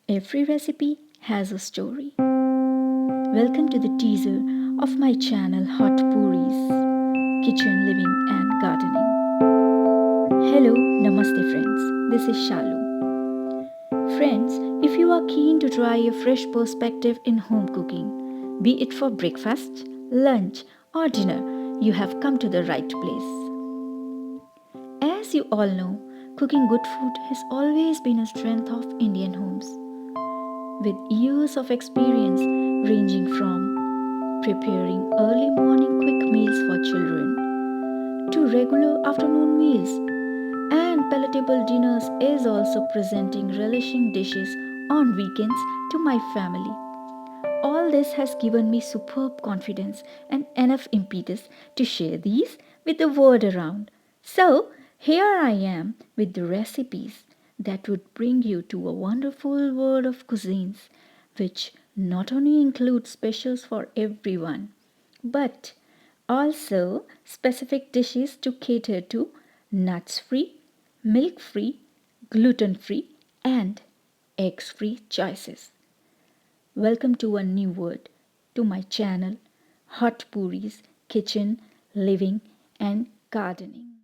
Every recipe has a story. Welcome to the teaser of my channel Hot Puris, Kitchen, Living and Gardening. Hello, Namaste friends. This is Shalu. Friends, if you are keen to try a fresh perspective in home cooking, be it for breakfast, lunch or dinner, you have come to the right place. As you all know, cooking good food has always been a strength of Indian homes. With years of experience ranging from preparing early morning quick meals for children to regular afternoon meals and palatable dinners is also presenting relishing dishes on weekends to my family. All this has given me superb confidence and enough impetus to share these with the world around. So, here I am with the recipes that would bring you to a wonderful world of cuisines, which not only include specials for everyone, but also specific dishes to cater to nuts-free, milk-free, gluten-free, and eggs-free choices. Welcome to a new world, to my channel, Hot Puris, Kitchen, Living and Gardening.